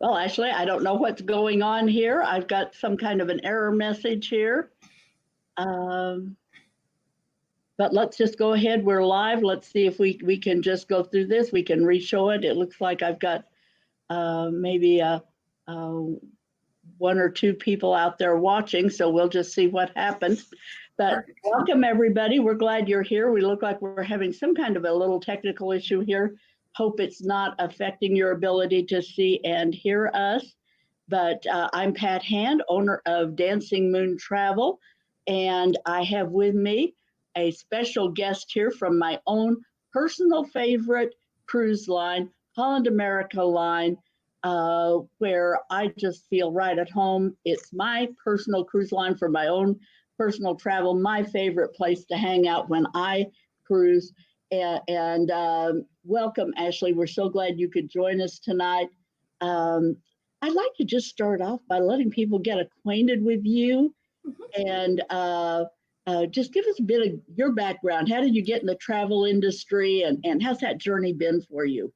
Well, Ashley, I don't know what's going on here. I've got some kind of an error message here. Um, but let's just go ahead. We're live. Let's see if we can just go through this. We can re-show it. It looks like I've got maybe one or two people out there watching, so we'll just see what happens. But welcome, everybody. We're glad you're here. We look like we're having some kind of a little technical issue here. Hope it's not affecting your ability to see and hear us. But I'm Pat Hand, owner of Dancing Moon Travel, and I have with me a special guest here from my own personal favorite cruise line, Holland America Line, where I just feel right at home. It's my personal cruise line for my own personal travel, my favorite place to hang out when I cruise. And welcome, Ashley. We're so glad you could join us tonight. I'd like to just start off by letting people get acquainted with you and just give us a bit of your background. How did you get in the travel industry, and how's that journey been for you?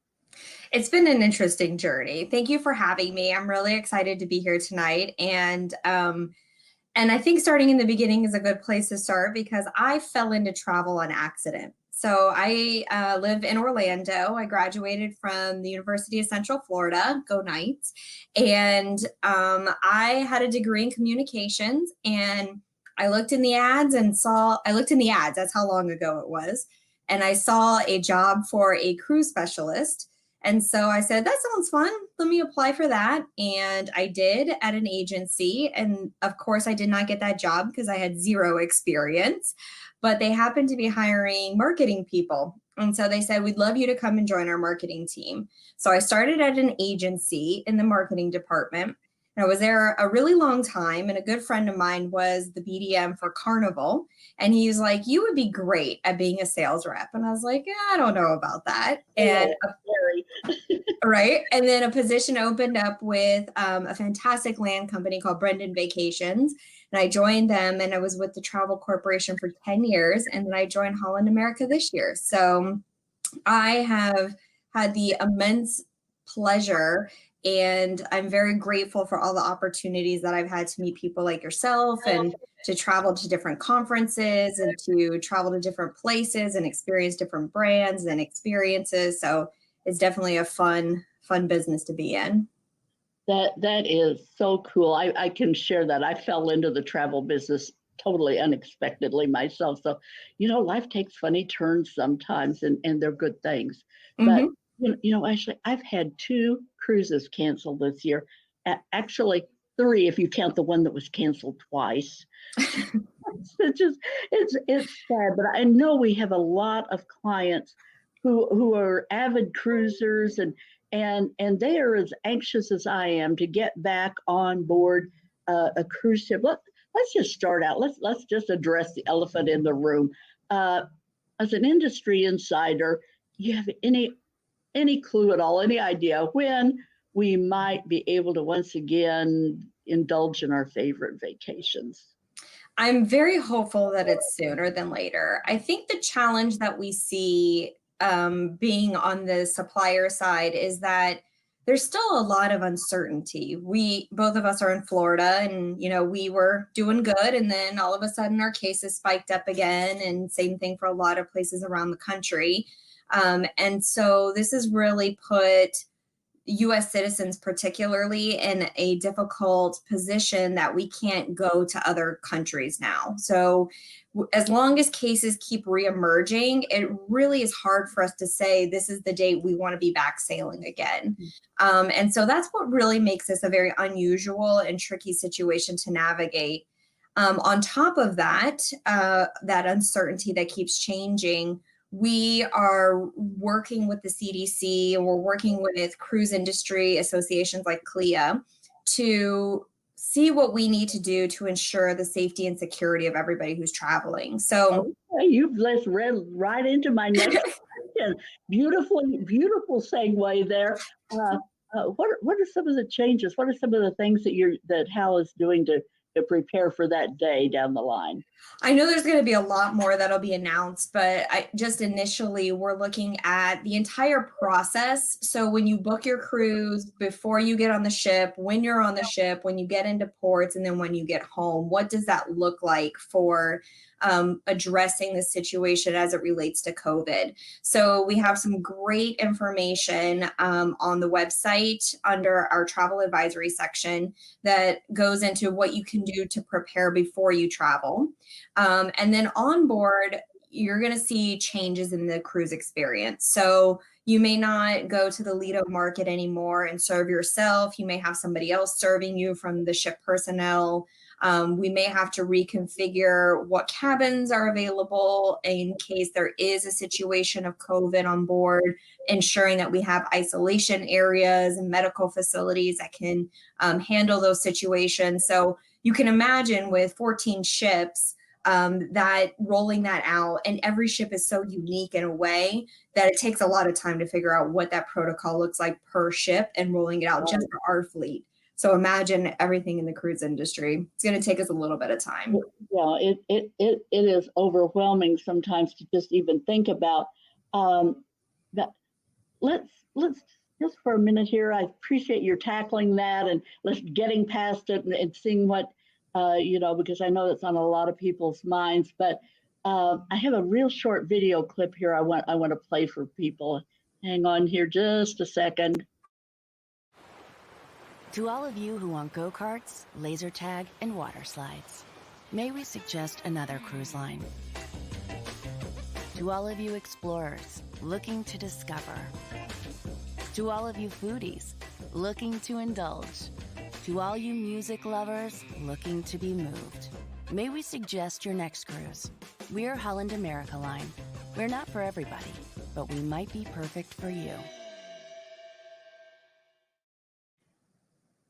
It's been an interesting journey. Thank you for having me. I'm really excited to be here tonight. And I think starting in the beginning is a good place to start because I fell into travel on accident. So I live in Orlando. I graduated from the University of Central Florida, go Knights. And I had a degree in communications, and I looked in the ads, that's how long ago it was. And I saw a job for a cruise specialist. And so I said, that sounds fun. Let me apply for that. And I did at an agency. And of course, I did not get that job because I had zero experience, but they happened to be hiring marketing people. And so they said, we'd love you to come and join our marketing team. So I started at an agency in the marketing department. And I was there a really long time, and a good friend of mine was the BDM for Carnival. And he's like, you would be great at being a sales rep. And I was like, I don't know about that. And right. And then a position opened up with a fantastic land company called Brendan Vacations. And I joined them, and I was with the Travel Corporation for 10 years. And then I joined Holland America this year. So I have had the immense pleasure, and I'm very grateful for all the opportunities that I've had to meet people like yourself, and to travel to different conferences, and to travel to different places and experience different brands and experiences. So it's definitely a fun business to be in. That is so cool. I can share that. I fell into the travel business totally unexpectedly myself. So, life takes funny turns sometimes, and they're good things. But actually, I've had 2 cruises canceled this year. Actually, 3 if you count the one that was canceled twice. It's sad, but I know we have a lot of clients who are avid cruisers, and they are as anxious as I am to get back on board a cruise ship. Let's just start out. Let's just address the elephant in the room. As an industry insider, you have any clue at all, any idea when we might be able to once again indulge in our favorite vacations? I'm very hopeful that it's sooner than later. I think the challenge that we see being on the supplier side is that there's still a lot of uncertainty. Both of us are in Florida, and we were doing good, and then all of a sudden our cases spiked up again, and same thing for a lot of places around the country. And so this has really put U.S. citizens particularly in a difficult position that we can't go to other countries now. So as long as cases keep reemerging, it really is hard for us to say this is the date we want to be back sailing again. And so that's what really makes this a very unusual and tricky situation to navigate. On top of that, that uncertainty that keeps changing, we are working with the CDC, and we're working with cruise industry associations like CLIA to see what we need to do to ensure the safety and security of everybody who's traveling. So you've just read right into my next question. Beautiful segue there. What are some of the changes? What are some of the things that HAL is doing to prepare for that day down the line? I know there's going to be a lot more that'll be announced, but just initially, we're looking at the entire process. So when you book your cruise, before you get on the ship, when you're on the ship, when you get into ports, and then when you get home, what does that look like for addressing the situation as it relates to COVID? So we have some great information on the website under our travel advisory section that goes into what you can do to prepare before you travel. And then on board, you're going to see changes in the cruise experience. So you may not go to the Lido market anymore and serve yourself. You may have somebody else serving you from the ship personnel. We may have to reconfigure what cabins are available in case there is a situation of COVID on board, ensuring that we have isolation areas and medical facilities that can handle those situations. So you can imagine with 14 ships, that rolling that out, and every ship is so unique in a way that it takes a lot of time to figure out what that protocol looks like per ship and rolling it out just for our fleet. So imagine everything in the cruise industry. It's going to take us a little bit of time. Yeah, it is overwhelming sometimes to just even think about that. Let's just for a minute here. I appreciate your tackling that and let's getting past it and seeing what because I know that's on a lot of people's minds. But I have a real short video clip here. I want to play for people. Hang on here just a second. To all of you who want go-karts, laser tag, and water slides, may we suggest another cruise line? To all of you explorers looking to discover, to all of you foodies looking to indulge, to all you music lovers looking to be moved, may we suggest your next cruise? We're Holland America Line. We're not for everybody, but we might be perfect for you.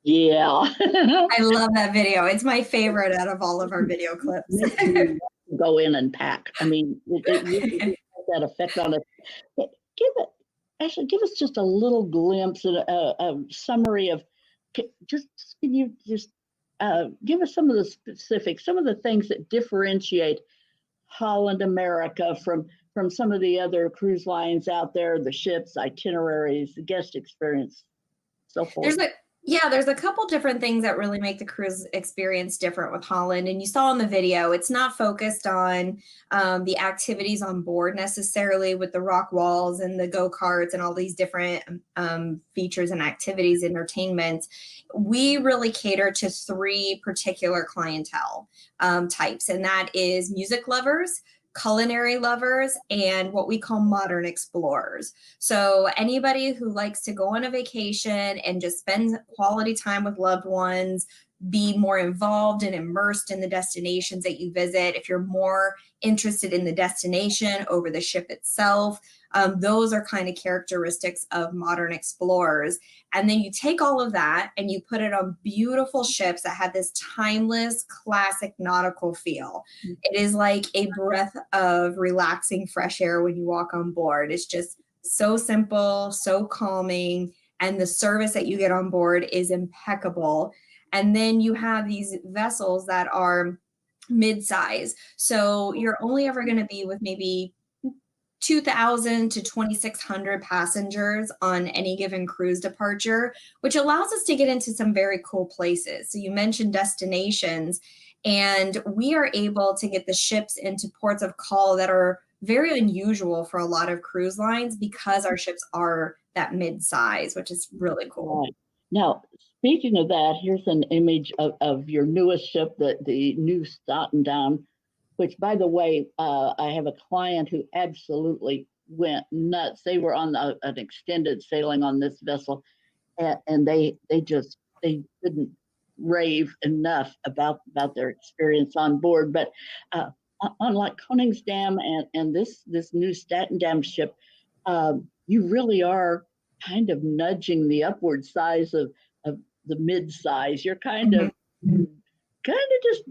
Yeah. I love that video. It's my favorite out of all of our video clips. Go in and pack. I mean, it really has that effect on it. Ashley, give us just a little glimpse and a summary of, can you just give us some of the specifics, some of the things that differentiate Holland America from some of the other cruise lines out there, the ships, itineraries, the guest experience, so forth. There's a couple different things that really make the cruise experience different with Holland. And you saw in the video, it's not focused on the activities on board necessarily with the rock walls and the go-karts and all these different features and activities, entertainment. We really cater to three particular clientele types, and that is music lovers, culinary lovers, and what we call modern explorers. So anybody who likes to go on a vacation and just spend quality time with loved ones, be more involved and immersed in the destinations that you visit. If you're more interested in the destination over the ship itself, those are kind of characteristics of modern explorers. And then you take all of that and you put it on beautiful ships that have this timeless, classic nautical feel. It is like a breath of relaxing fresh air when you walk on board. It's just so simple, so calming, and the service that you get on board is impeccable. And then you have these vessels that are mid-size. So you're only ever going to be with maybe 2,000 to 2,600 passengers on any given cruise departure, which allows us to get into some very cool places. So you mentioned destinations, and we are able to get the ships into ports of call that are very unusual for a lot of cruise lines because our ships are that mid-size, which is really cool. Right. Now, speaking of that, here's an image of your newest ship, the new Stottendam, which, by the way, I have a client who absolutely went nuts. They were on an extended sailing on this vessel, and they didn't rave enough about their experience on board. But unlike Koningsdam and this new Stottendam ship, you really are kind of nudging the upward size of the mid size. You're kind of just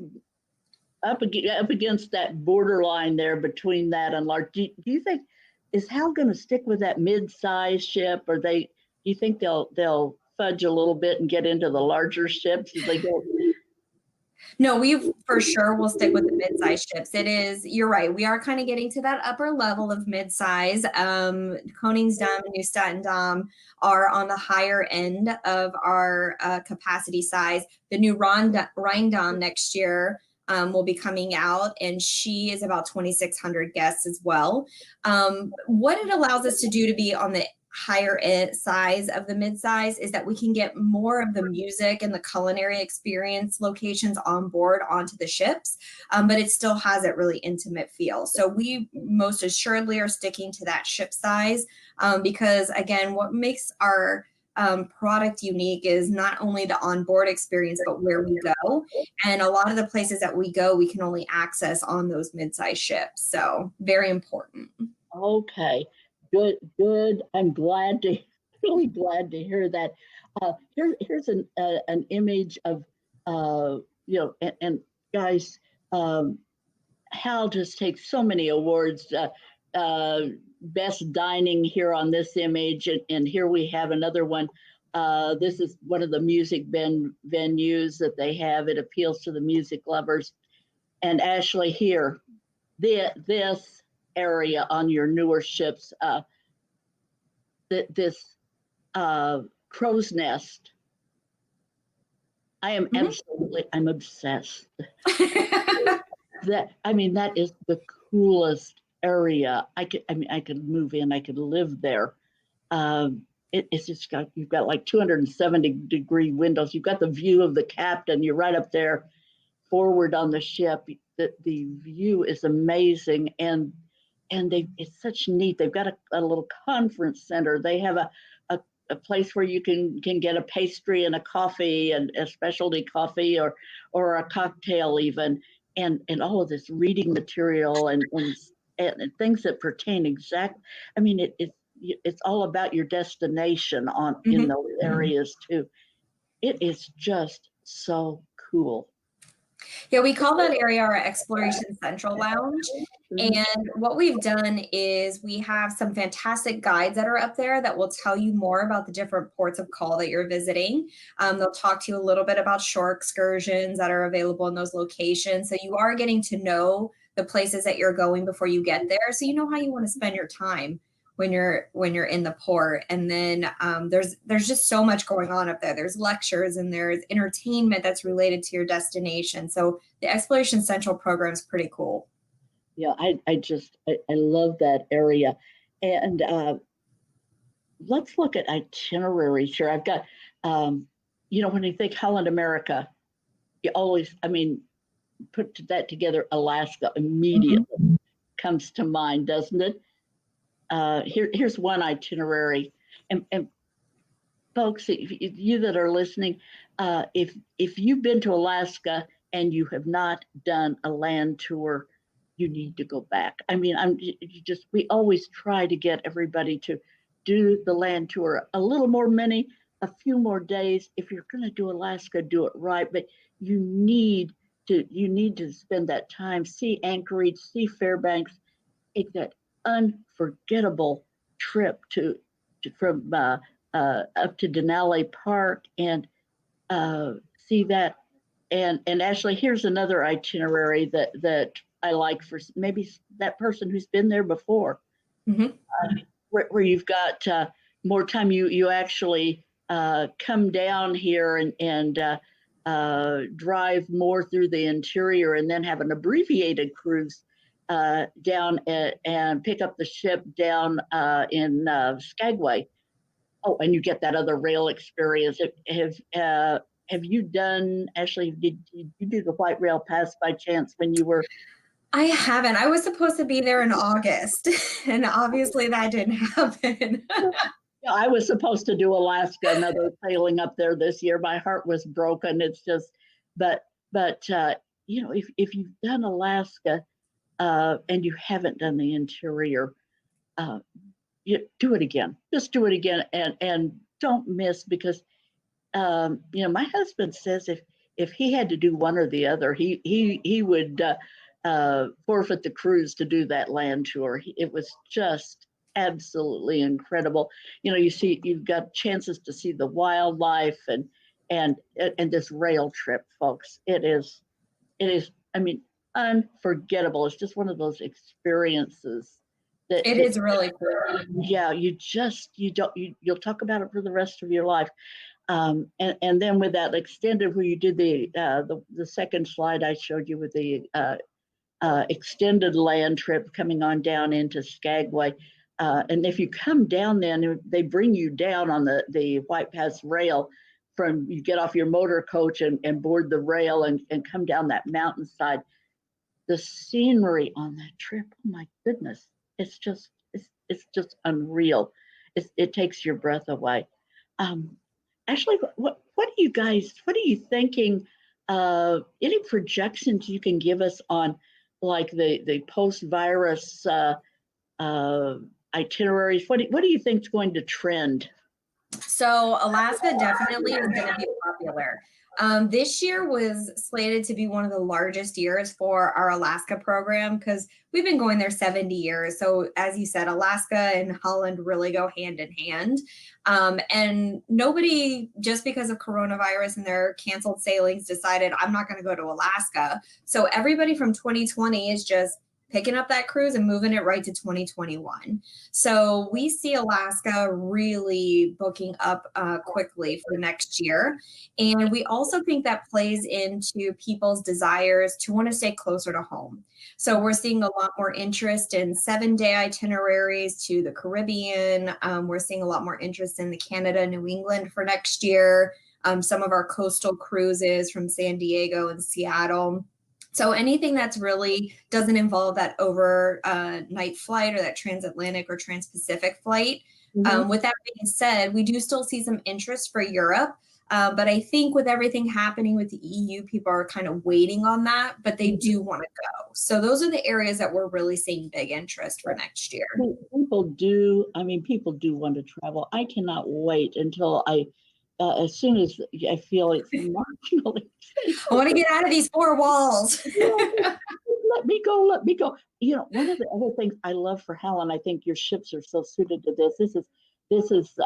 up against that borderline there between that and large. Do you think, is Hal going to stick with that mid-size ship, or do you think they'll fudge a little bit and get into the larger ships as they go? No, we for sure will stick with the mid-size ships. It is, you're right. We are kind of getting to that upper level of mid-size. Koningsdam and Neustadt are on the higher end of our capacity size. The new Rheindam next year will be coming out, and she is about 2,600 guests as well. What it allows us to do to be on the higher size of the mid-size is that we can get more of the music and the culinary experience locations on board onto the ships, but it still has that really intimate feel. So we most assuredly are sticking to that ship size because, again, what makes our product unique is not only the onboard experience, but where we go. And a lot of the places that we go, we can only access on those mid-size ships. So very important. Okay, good. I'm really glad to hear that. Here's an image of, and guys, Hal just takes so many awards. Best dining here on this image, and here we have another one. This is one of the music venues that they have. It appeals to the music lovers. And Ashley, here, this area on your newer ships, this crow's nest. I am I'm obsessed. That is the coolest area. I could move in, I could live there. It's just you've got like 270-degree windows. You've got the view of the captain. You're right up there forward on the ship. The view is amazing, and it's such neat. They've got a little conference center. They have a place where you can get a pastry and a coffee, and a specialty coffee or a cocktail even, and all of this reading material and things that pertain exact. It's all about your destination in those areas too. It is just so cool. Yeah, we call that area our Exploration Central Lounge. And what we've done is we have some fantastic guides that are up there that will tell you more about the different ports of call that you're visiting. They'll talk to you a little bit about shore excursions that are available in those locations. So you are getting to know the places that you're going before you get there. So you know how you want to spend your time when you're in the port. And then there's just so much going on up there. There's lectures and there's entertainment that's related to your destination. So the Exploration Central program is pretty cool. Yeah, I love that area. And let's look at itineraries here. I've got, when you think Holland America, you always, put that together, Alaska immediately comes to mind, doesn't it? Here's one itinerary, and folks, you that are listening, if you've been to Alaska and you have not done a land tour, you need to go back. We always try to get everybody to do the land tour a little more a few more days. If you're going to do Alaska, do it right. But you need to spend that time, see Anchorage, see Fairbanks, take that unforgettable trip from up to Denali Park and see that. And Ashley, here's another itinerary that I like for maybe that person who's been there before, where you've got more time. You actually come down here and drive more through the interior, and then have an abbreviated cruise down and pick up the ship down in Skagway. Oh, and you get that other rail experience. Have you done, Ashley, did you do the White Rail Pass by chance when you were? I haven't. I was supposed to be there in August, and obviously that didn't happen. Yeah, I was supposed to do Alaska, another sailing up there this year. My heart was broken. It's just, but if you've done Alaska and you haven't done the interior, you do it again. Just do it again, and don't miss, because my husband says if he had to do one or the other, he would forfeit the cruise to do that land tour. It was just absolutely incredible. You've got chances to see the wildlife and this rail trip, folks. It is it is, I mean, unforgettable. It's just one of those experiences that It is really cool. yeah, you'll talk about it for the rest of your life. And then with that extended, where you did the second slide I showed you with the extended land trip coming on down into Skagway. And if you come down, then they bring you down on the White Pass rail. You get off your motor coach and board the rail and come down that mountainside. The scenery on that trip, oh my goodness, it's just unreal. It takes your breath away. Ashley, what are you thinking? Any projections you can give us on like the post-virus itineraries? What do you think is going to trend? So Alaska definitely is going to be popular. This year was slated to be one of the largest years for our Alaska program because we've been going there 70 years. So as you said, Alaska and Holland really go hand in hand. And nobody, just because of coronavirus and their canceled sailings, decided I'm not going to go to Alaska. So everybody from 2020 is just picking up that cruise and moving it right to 2021. So we see Alaska really booking up quickly for next year. And we also think that plays into people's desires to want to stay closer to home. So we're seeing a lot more interest in 7-day itineraries to the Caribbean. We're seeing a lot more interest in the Canada, New England for next year. Some of our coastal cruises from San Diego and Seattle. So anything that's really doesn't involve that overnight flight or that transatlantic or transpacific flight. Mm-hmm. With that being said, we do still see some interest for Europe. But I think with everything happening with the EU, people are kind of waiting on that, but they do want to go. So those are the areas that we're really seeing big interest for next year. People do want to travel. I cannot wait until as soon as I feel it's marginally safe. I want to get out of these four walls. Let me go. You know, one of the other things I love for Helen, I think your ships are so suited to this. This is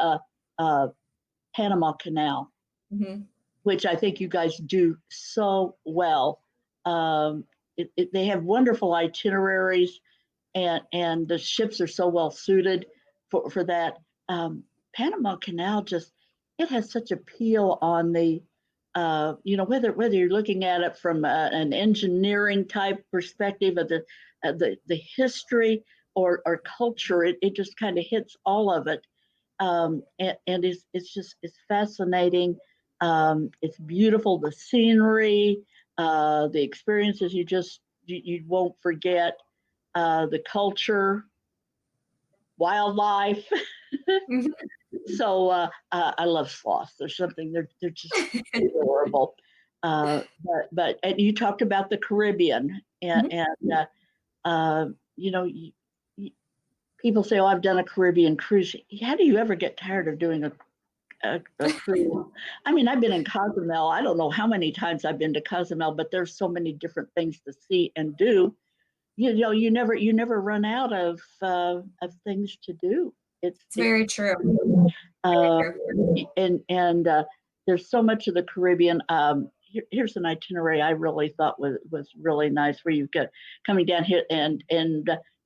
Panama Canal, mm-hmm. which I think you guys do so well. They have wonderful itineraries, and the ships are so well suited for that. Panama Canal it has such appeal on the, whether you're looking at it from an engineering type perspective of the history or culture, it just kind of hits all of it, and it's fascinating. It's beautiful, the scenery, the experiences you won't forget, the culture, wildlife. Mm-hmm. So I love sloths. There's something they're just adorable. But and you talked about the Caribbean, and people say, "Oh, I've done a Caribbean cruise." How do you ever get tired of doing a cruise? I mean, I've been in Cozumel. I don't know how many times I've been to Cozumel, but there's so many different things to see and do. You never run out of things to do. It's very true. And there's so much of the Caribbean. Here's an itinerary I really thought was really nice, where you've got coming down here, and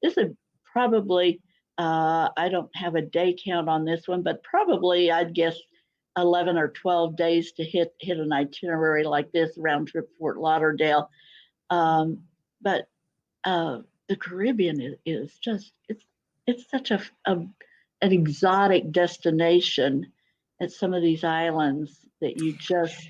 this is probably I don't have a day count on this one, but probably I'd guess 11 or 12 days to hit an itinerary like this, round trip Fort Lauderdale. But the Caribbean is just it's such an exotic destination at some of these islands that you just.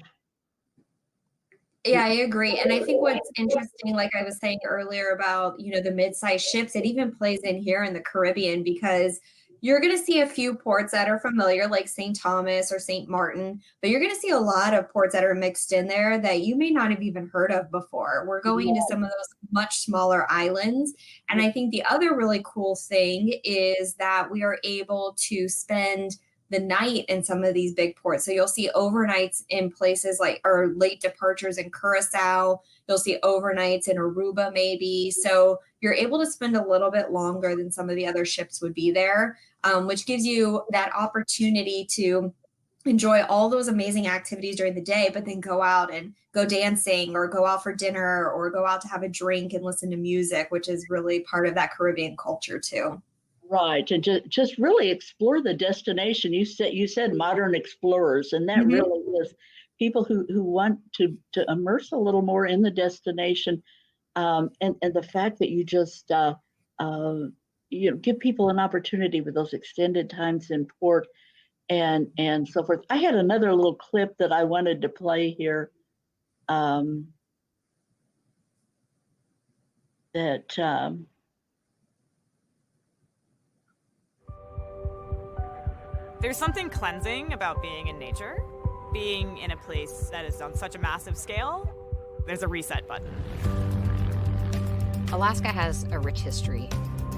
Yeah, I agree. And I think what's interesting, like I was saying earlier about, the mid-sized ships, it even plays in here in the Caribbean, because you're going to see a few ports that are familiar, like St. Thomas or St. Martin, but you're going to see a lot of ports that are mixed in there that you may not have even heard of before. We're going to some of those much smaller islands. And I think the other really cool thing is that we are able to spend the night in some of these big ports. So you'll see overnights in places or late departures in Curacao. You'll see overnights in Aruba maybe. So you're able to spend a little bit longer than some of the other ships would be there, which gives you that opportunity to enjoy all those amazing activities during the day, but then go out and go dancing or go out for dinner or go out to have a drink and listen to music, which is really part of that Caribbean culture too. Right, and just really explore the destination. You said modern explorers, and that Mhm. really is people who want to immerse a little more in the destination, and the fact that you just uh, give people an opportunity with those extended times in port and so forth. I had another little clip that I wanted to play here, um, that. There's something cleansing about being in nature, being in a place that is on such a massive scale. There's a reset button. Alaska has a rich history.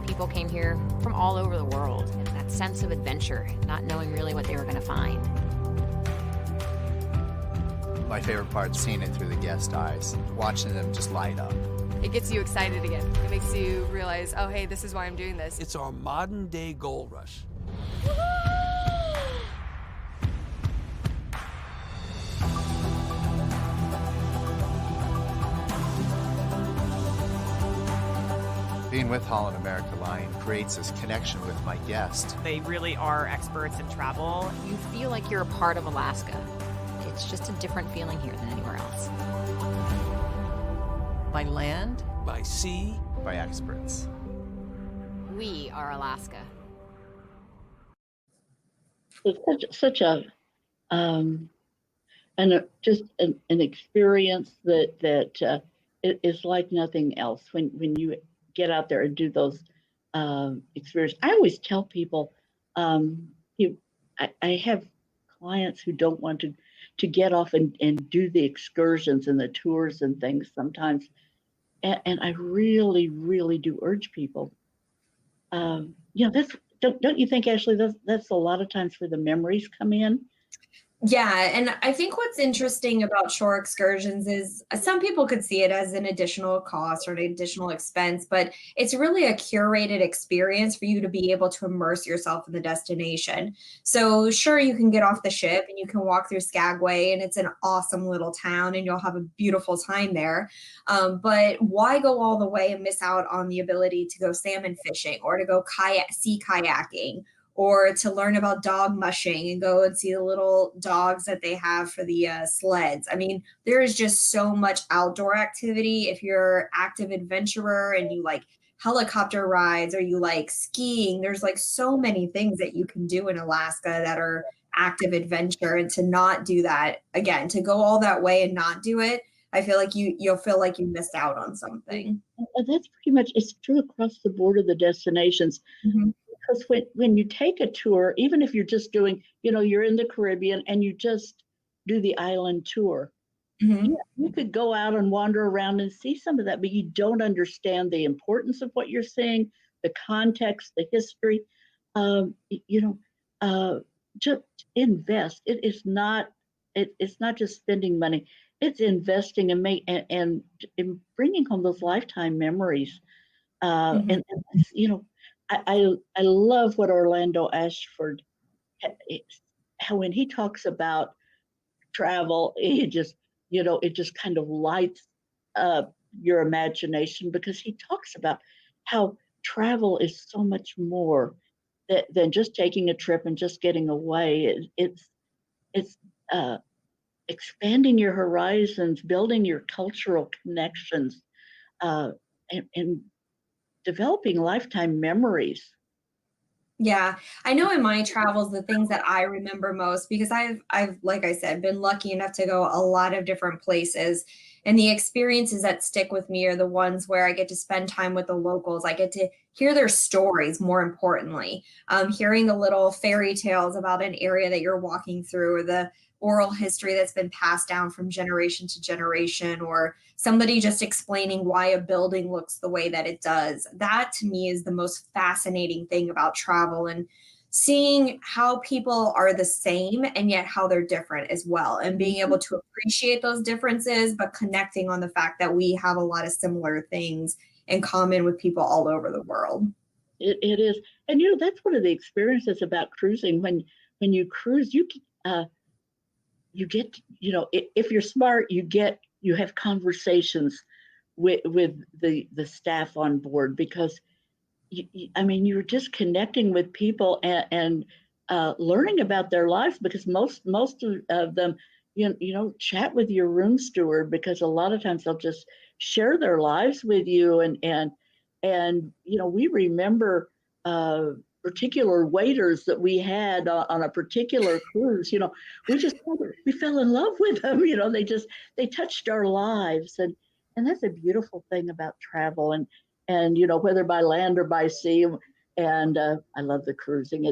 People came here from all over the world, and that sense of adventure, not knowing really what they were going to find. My favorite part is seeing it through the guest eyes, watching them just light up. It gets you excited again. It makes you realize, oh, hey, this is why I'm doing this. It's our modern day gold rush. Being with Holland America Line creates this connection with my guest. They really are experts in travel. You feel like you're a part of Alaska. It's just a different feeling here than anywhere else. By land, By sea, By experts. We are Alaska. It's such a just an experience that it is like nothing else when you get out there and do those experiences. I always tell people, I have clients who don't want to get off and do the excursions and the tours and things sometimes, and I really do urge people. That's don't you think, Ashley? That's a lot of times where the memories come in. Yeah, and I think what's interesting about shore excursions is some people could see it as an additional cost or an additional expense, but it's really a curated experience for you to be able to immerse yourself in the destination. So sure, you can get off the ship and you can walk through Skagway, and it's an awesome little town and you'll have a beautiful time there. But why go all the way and miss out on the ability to go salmon fishing or to go sea kayaking, or to learn about dog mushing and go and see the little dogs that they have for the sleds? I mean, there is just so much outdoor activity. If you're an active adventurer and you like helicopter rides or you like skiing, there's like so many things that you can do in Alaska that are active adventure. And to not do that, again, to go all that way and not do it, I feel like you'll feel like you missed out on something. That's pretty much, it's true across the board of the destinations. Mhm. Because when you take a tour, even if you're just doing, you're in the Caribbean and you just do the island tour, Mhm. you could go out and wander around and see some of that, but you don't understand the importance of what you're seeing, the context, the history. Just invest. It's not just spending money. It's investing and in bringing home those lifetime memories. Mhm. And I love what Orlando Ashford, how when he talks about travel, it just kind of lights up your imagination, because he talks about how travel is so much more than just taking a trip and just getting away. It's uh, expanding your horizons, building your cultural connections, and developing lifetime memories. Yeah, I know in my travels, the things that I remember most, because I've, like I said, been lucky enough to go a lot of different places. And the experiences that stick with me are the ones where I get to spend time with the locals. I get to hear their stories, more importantly, hearing the little fairy tales about an area that you're walking through, or the oral history that's been passed down from generation to generation, or somebody just explaining why a building looks the way that it does. That to me is the most fascinating thing about travel, and seeing how people are the same and yet how they're different as well, and being able to appreciate those differences, but connecting on the fact that we have a lot of similar things in common with people all over the world. It is, and that's one of the experiences about cruising. When you cruise, you get, if you're smart, you have conversations with the staff on board, because you're just connecting with people and learning about their lives, because most of them, chat with your room steward, because a lot of times they'll just share their lives with you, and we remember particular waiters that we had on a particular cruise. We fell in love with them. They touched our lives, and that's a beautiful thing about travel, and whether by land or by sea. And I love the cruising.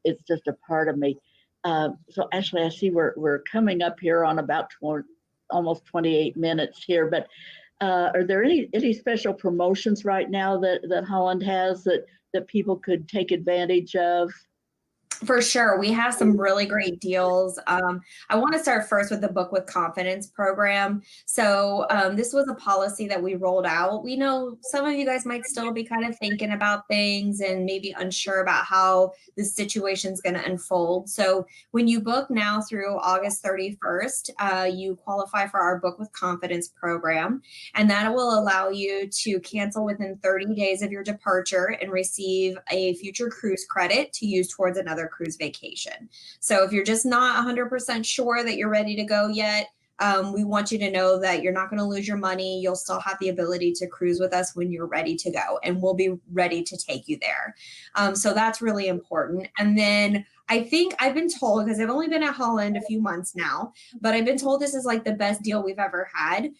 It's just a part of me. So Ashley, I see we're coming up here on about almost 28 minutes here, but are there any special promotions right now that Holland has that people could take advantage of? For sure. We have some really great deals. I want to start first with the Book with Confidence program. So this was a policy that we rolled out. We know some of you guys might still be kind of thinking about things and maybe unsure about how this situation is going to unfold. So when you book now through August 31st, you qualify for our Book with Confidence program, and that will allow you to cancel within 30 days of your departure and receive a future cruise credit to use towards another cruise vacation. So if you're just not 100% sure that you're ready to go yet, we want you to know that you're not going to lose your money. You'll still have the ability to cruise with us when you're ready to go, and we'll be ready to take you there. So that's really important. And then I think I've been told, because I've only been at Holland a few months now, but I've been told this is like the best deal we've ever had.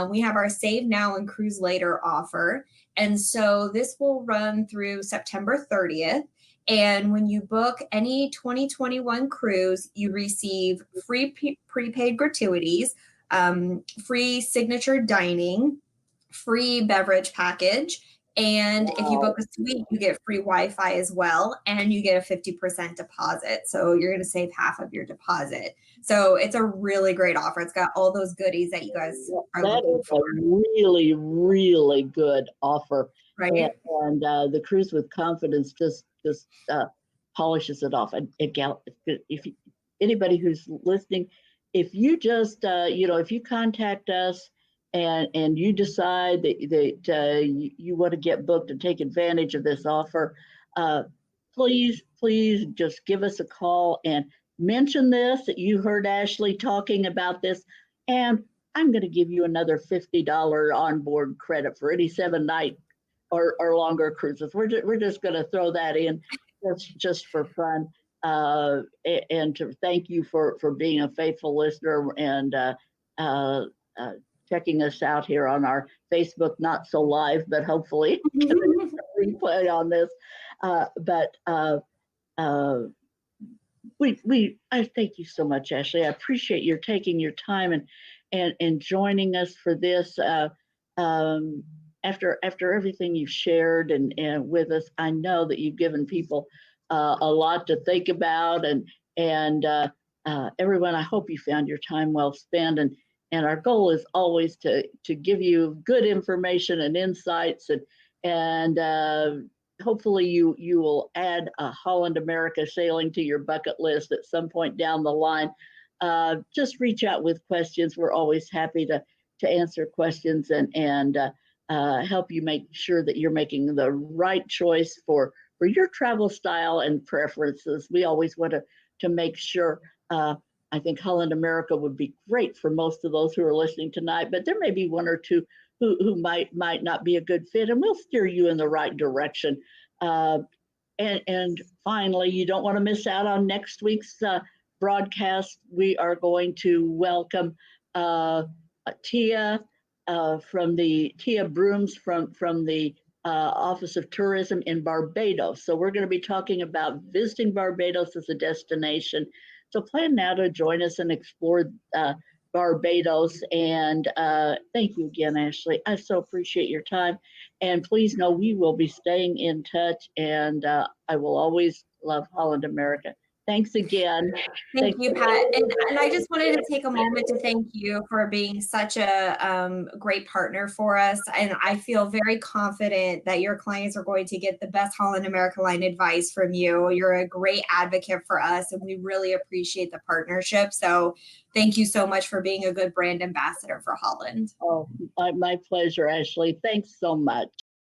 We have our Save Now and Cruise Later offer. And so this will run through September 30th. And when you book any 2021 cruise, you receive free prepaid gratuities, free signature dining, free beverage package. And if you book a suite, you get free Wi-Fi as well, and you get a 50% deposit. So you're going to save half of your deposit. So it's a really great offer. It's got all those goodies that you guys are looking for. That is a really, really good offer. Right. And the Cruise with Confidence just polishes it off. And if anybody who's listening, if you just if you contact us and you decide that you want to get booked and take advantage of this offer, please just give us a call and mention this, that you heard Ashley talking about this, and I'm going to give you another $50 onboard credit for any 7-night or longer cruises. We're just going to throw that in just for fun, and to thank you for being a faithful listener and checking us out here on our Facebook, not so live, but hopefully replay on this. I thank you so much, Ashley. I appreciate your taking your time and joining us for this. After everything you've shared and with us, I know that you've given people a lot to think about, and everyone, I hope you found your time well spent. And our goal is always to give you good information and insights, and hopefully you will add a Holland America sailing to your bucket list at some point down the line. Just reach out with questions. We're always happy to answer questions and help you make sure that you're making the right choice for your travel style and preferences. We always want to make sure. I think Holland America would be great for most of those who are listening tonight, but there may be one or two who might not be a good fit, and we'll steer you in the right direction. And finally, you don't want to miss out on next week's broadcast. We are going to welcome Tia from the Tia Brooms from the Office of Tourism in Barbados. So we're going to be talking about visiting Barbados as a destination. So plan now to join us and explore Barbados. And thank you again, Ashley. I so appreciate your time. And please know we will be staying in touch. And I will always love Holland America. Thanks again. Thank you, Pat. And I just wanted to take a moment to thank you for being such a great partner for us. And I feel very confident that your clients are going to get the best Holland America Line advice from you. You're a great advocate for us, and we really appreciate the partnership. So thank you so much for being a good brand ambassador for Holland. Oh, my pleasure, Ashley. Thanks so much.